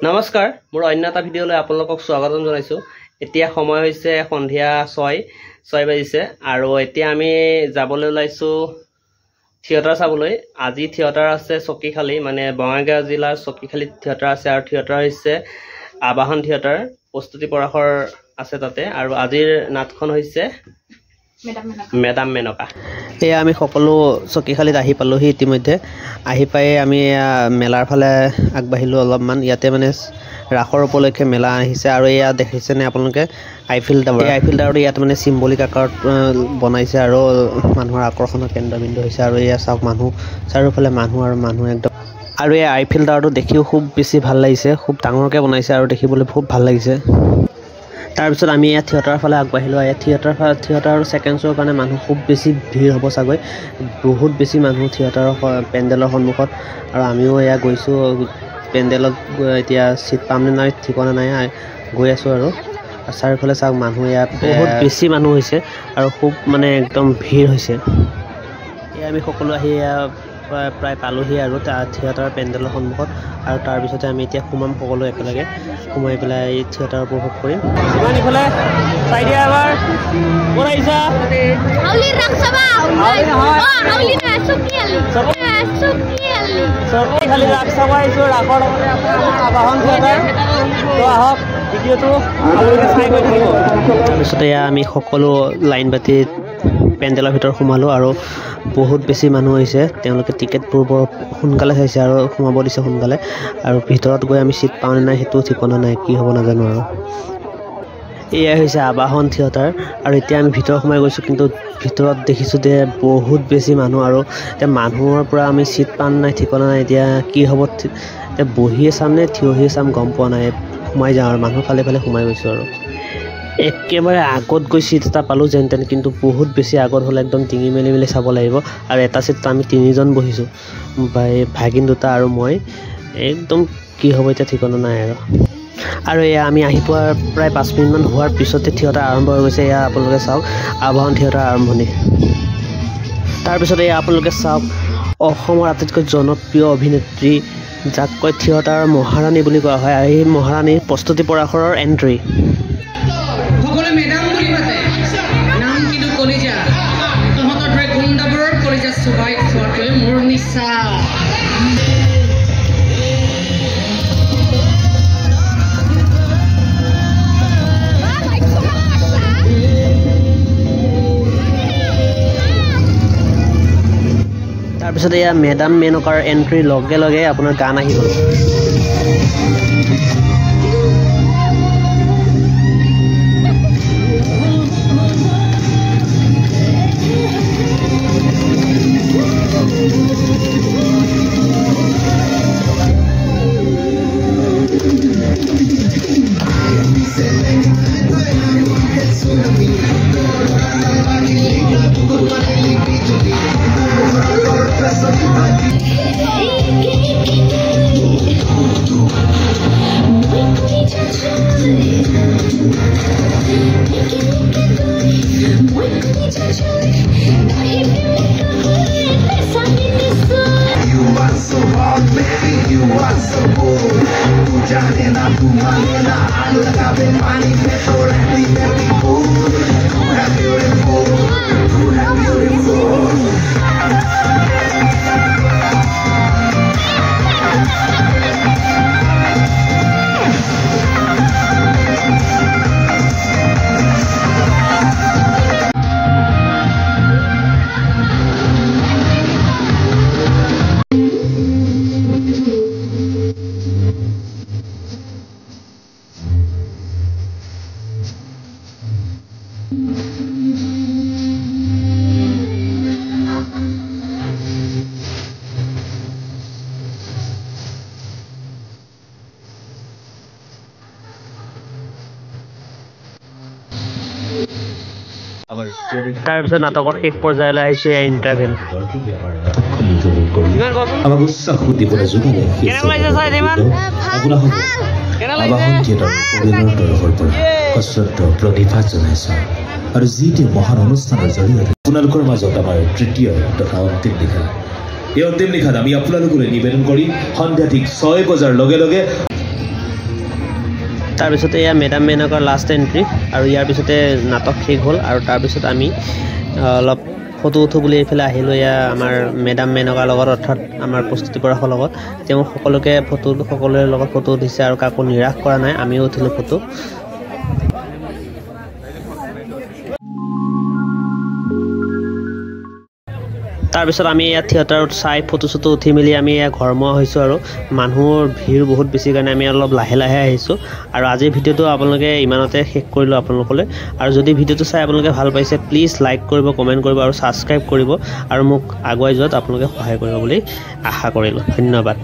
নমস্কাৰ মোৰ অন্য এটা ভিডিঅ'লৈ আপোনালোকক স্বাগতম জনাইছোঁ। এতিয়া সময় হৈছে সন্ধিয়া 6 বাজিছে আৰু এতিয়া আমি যাবলৈ ওলাইছোঁ থিয়েটাৰ চাবলৈ। আজি থিয়েটাৰ আছে চকীখালি, মানে বঙাইগাঁও জিলাৰ চকীখালি থিয়েটাৰ আছে আৰু থিয়েটাৰ হৈছে আবাহন থিয়েটাৰ, প্ৰস্তুতি পৰাশৰ আছে তাতে। আৰু আজিৰ নাটখন হৈছে মেডাম মেনকা। এয়া আমি সকলো চকীখালিত আহি পালোহি। ইতিমধ্যে আহি পাই আমি মেলাৰ ফালে আগবাঢ়িলোঁ অলপমান। ইয়াতে মানে ৰাসৰ উপলক্ষে মেলা আহিছে আৰু এয়া দেখিছেনে আপোনালোকে আইফিল টাৱাৰ। এই আইফিল টাৱাৰটো ইয়াত মানে চিম্বলিক আকাৰত বনাইছে আৰু মানুহৰ আকৰ্ষণৰ কেন্দ্ৰবিন্দু হৈছে। আৰু এয়া চাওক মানুহ চাৰিওফালে মানুহ আৰু মানুহ একদম। আৰু এই আইফিল টাৱাৰটো দেখিও খুব বেছি ভাল লাগিছে, খুব ডাঙৰকৈ বনাইছে আৰু দেখিবলৈ খুব ভাল লাগিছে। তাৰপিছত আমি ইয়াত থিয়েটাৰৰ ফালে আগবাঢ়িলোঁ। ইয়াত থিয়েটাৰৰ ছেকেণ্ড শ্ব'ৰ কাৰণে মানুহ খুব বেছি ভিৰ হ'ব চাগৈ, বহুত বেছি মানুহ থিয়েটাৰৰ পেণ্ডেলৰ সন্মুখত। আৰু আমিও এয়া গৈছোঁ পেণ্ডেলত, এতিয়া ছিট পামনে নাই ঠিকনা নাই, গৈ আছোঁ। আৰু চাৰিওফালে চাওক মানুহ, ইয়াত বহুত বেছি মানুহ হৈছে আৰু খুব মানে একদম ভিৰ হৈছে। এয়া আমি সকলো আহি প্ৰায় পালোহি আৰু থিয়েটাৰৰ পেণ্ডেলৰ সন্মুখত। আৰু তাৰপিছতে আমি এতিয়া সোমাম সকলো একেলগে, সোমাই পেলাই এই থিয়েটাৰ উপভোগ কৰিম। ইমান ইফালে চাই দিয়া এবাৰ ক'ত আহিছা? চকীখালি ৰাস চাব আহিছোঁ, ৰাসৰ লগতে আবাহন থিয়েটাৰ। তো আহক ভিডিঅ'টো আপোনালোকে চাই গৈ থাকিব। তাৰপিছতে এয়া আমি সকলো লাইন পাতি পেণ্ডেলৰ ভিতৰত সোমালোঁ আৰু বহুত বেছি মানুহ হৈছে। তেওঁলোকে টিকেটবোৰ বৰ সোনকালে চাইছে আৰু সোমাব দিছে সোনকালে। আৰু ভিতৰত গৈ আমি ছিট পাওঁ নে নাই সেইটো ঠিকনা নাই, কি হ'ব নাজানো। আৰু এয়াই হৈছে আবাহন থিয়েটাৰ। আৰু এতিয়া আমি ভিতৰত সোমাই গৈছোঁ, কিন্তু ভিতৰত দেখিছোঁ যে বহুত বেছি মানুহ। আৰু এতিয়া মানুহৰ পৰা আমি ছিট পাম নাই ঠিকনা নাই, এতিয়া কি হ'ব, এতিয়া বহিয়ে চাম নে থিয় হৈয়ে চাম গম পোৱা নাই। সোমাই যাওঁ আৰু মানুহ ফালে সোমাই গৈছোঁ। আৰু একেবাৰে আগত গৈ ছিট এটা পালোঁ যেন তেন, কিন্তু বহুত বেছি আগত হ'লে একদম টিঙি মেলি চাব লাগিব। আৰু এটা ছিটত আমি 3জন বহিছোঁ, ভাগিন দুটা আৰু মই। একদম কি হ'ব এতিয়া ঠিকনা নাই। আৰু এয়া আমি আহি পোৱাৰ প্ৰায় 5 মিনিটমান হোৱাৰ পিছতে থিয়েটাৰ আৰম্ভ হৈ গৈছে। এয়া আপোনালোকে চাওক আবাহন থিয়েটাৰ আৰম্ভণি। তাৰপিছত এয়া আপোনালোকে চাওক অসমৰ আটাইতকৈ জনপ্ৰিয় অভিনেত্ৰী, যাক কয় থিয়েটাৰৰ মহাৰাণী বুলি কোৱা হয়, আৰু এই মহাৰাণীৰ প্ৰস্তুতি পৰাশৰৰ এণ্ট্ৰি। সকলোৱে মেডাম বুলি মাতে, নাম কিন্তু কলিজা। তহঁতৰ দৰে গুণ্ডাবোৰৰ কলিজা চুবাই খোৱাটোৱে মোৰ নিচা। তাৰপিছত এয়া মেডাম মেনকাৰ এণ্ট্ৰিৰ লগে লগে আপোনাৰ গান আহি গ'ল। তাৰপিছত নাটকৰ শেষ পৰ্যায়লৈ আহিছে ইণ্টাৰভেল। আমাক উৎসাহ দিবলৈ যোগালে আবাহন থিয়েটাৰ অভিনয়ৰ তৰফৰ পৰা সশ্ৰদ্ধ প্ৰতিভা জনাইছোঁ। আৰু যিটো মহান অনুষ্ঠানৰ জৰিয়তে আপোনালোকৰ মাজত আমাৰ তৃতীয় তথা অন্তিম দিশা এই অন্তিম নিশাত আমি আপোনালোকলৈ নিবেদন কৰিম সন্ধিয়া ঠিক 6 বজাৰ লগে লগে তাৰপিছতে এয়া মেডাম মেনকাৰ লাষ্ট এণ্ট্ৰি আৰু ইয়াৰ পিছতে নাটক শেষ হ'ল আৰু তাৰপিছত আমি অলপ ফটো উঠো বুলি এইফালে আহিলোঁ এয়া আমাৰ মেডাম মেনকাৰ লগত অৰ্থাৎ আমাৰ প্ৰস্তুতি পৰাশৰ লগত তেওঁ সকলোৰে লগত ফটো উঠিছে আৰু কাকো নিৰাশ কৰা নাই আমিও উঠিলোঁ ফটো তাৰপিছত আমি ইয়াত থিয়েটাৰত চাই ফটো চটো উঠি মেলি আমি ঘৰমুৱা হৈছোঁ আৰু মানুহৰ ভিৰ বহুত বেছি কাৰণে আমি অলপ লাহে লাহে আহিছোঁ আৰু আজিৰ ভিডিঅ'টো আপোনালোকে ইমানতে শেষ কৰিলোঁ আপোনালোকলৈ আৰু যদি ভিডিঅ'টো চাই আপোনালোকে ভাল পাইছে প্লিজ লাইক কৰিব কমেণ্ট কৰিব আৰু ছাবস্ক্ৰাইব কৰিব আৰু মোক আগুৱাই যোৱাত আপোনালোকে সহায় কৰিব বুলি আশা কৰিলোঁ ধন্যবাদ